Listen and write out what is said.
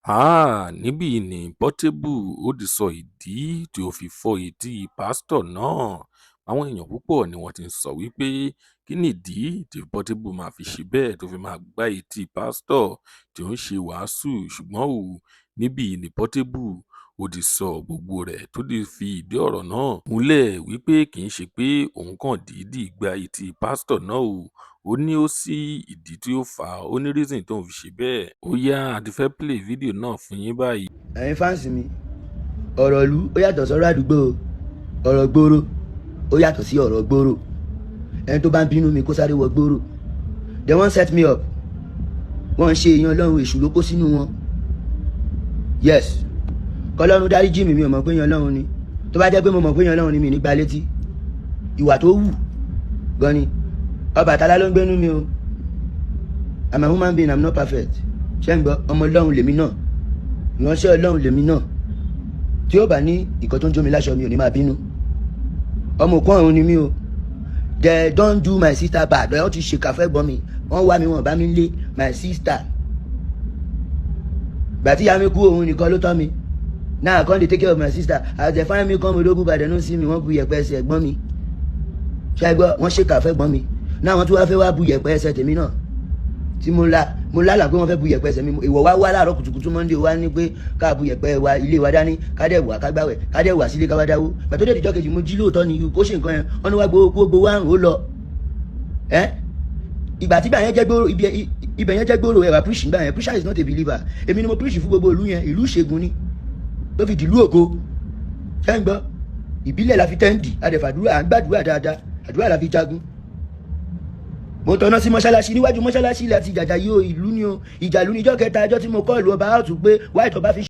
Níbí ni Portable ó ti sọ ìdí tí ó fi fọ́ etí pásítọ̀ náà. Àwọn èèyàn púpọ̀ ni wọ́n ti ń sọ wípé kí nìdí tí Portable máa fi ṣe bẹ́ẹ̀ tó fi máa gbá etí pásítọ̀ tí ó ń ṣe wàásù, ṣùgbọ́n níbí ni Portable ó ti sọ gbogbo rẹ̀ tó ti fi ìdí ọ̀rọ̀ náà múlẹ̀ wípé kì í ṣe pé òun kàn dídì gba etí pásítọ̀ náà ó ní ó sí ìdí tí ó fà á, ó ní reason tóun fi ṣe bẹ́ẹ̀. Ó yá, a ti fẹ́ play fídíò náà fún yín báyìí. ẹ̀yin fáǹsì mi, ọ̀rọ̀ ìlú ó yàtọ̀ sọ́rọ̀ àdúgbò, ọ̀rọ̀ gbòòrò ó yàtọ̀ sí ọ̀rọ̀ gbòòrò. ẹni tó bá ń bínú mi kó sáré wọ gbòòrò. they wan set me up, wọ́n ń ṣe èèyàn ọlọ́run, èṣù ló kó sínú wọn. yes, kọlọ́run dáríjì mi, mi ò mọ̀ pé èèyàn ọlọ́run ni. tó bá jẹ́ pé mo mọ̀ pé èèyàn ọlọ́run ni, mi ní gba létí. ìwà tó wù gan ni. Ọbàtálá ló ń gbénú mi o. I'm a human being, I'm not perfect. ṣé ń gbọ́, ọmọ ọlọ́run lèmi náà, ìránṣẹ́ ọlọ́run lèmi náà. tí ó bá ní ìkan tó ń jó mi láṣọ, mi ò ní máa bínú. ọmọ òkú ọ̀run ni mí o. they don't do my sister bad. wọ́n ti ṣèkà fẹ́ gbọ́n mi, wọ́n wá mi, wọ́n bá mi lé my sister. gbàtí ìyá mi kú, òun nìkan ló tọ́ mi. now I come dey take care of my sister. as they find me come ológun bàdé no see me, wọ́n bu yẹ̀pẹ̀ ẹsẹ̀ ẹ̀gbọ́n mi. ṣé gbọ́, wọ́n ṣèkà fẹ́ gbọ́n mi. náà wọ́n tún wá fẹ́ wá bu yẹ̀pẹ̀ ẹsẹ̀ tèmi náà. tí mo lálàá pé wọ́n fẹ́ bu yẹ̀pẹ̀ ẹsẹ̀ mi. ìwọ wá láàárọ̀ kùtùkùtù Monday wá ní pé ká bu yẹ̀pẹ̀ wa ilé wa dání, ká dẹ̀ wà ká gbàwẹ̀, ká dẹ̀ wà sílé ká wá dáwó. pàtó dé ìjọ́ kejì mo jí lóòótọ́ ni kó ṣe nǹkan yẹn, wọ́n ní wá gbowó àrùn ó lọ. ìgbà tí ibẹ̀ yẹn jẹ́ gbòòrò ẹ̀wà preach nígbà yẹn. preacher is not a believer. èmi ni mo preach fún gbogbo ìlú yẹn, ìlú ìṣègùn ni tó fi dìlú ògo. ṣé ń gbọ́, ìbílẹ̀ la fi tẹ́ǹdì, adẹ̀fàdúrà, à ń gbàdúrà dáadáa, àdúrà la fi jagun. mo tọ́ná sí mọ́ṣáláṣí, níwájú mọ́ṣáláṣí láti jàjà yóò ìlú ni o. ìjàlú níjọ́ kẹta, ọjọ́ tí mo kọ́ ìlú ọba áàtù pé wáìtọ́ bá fi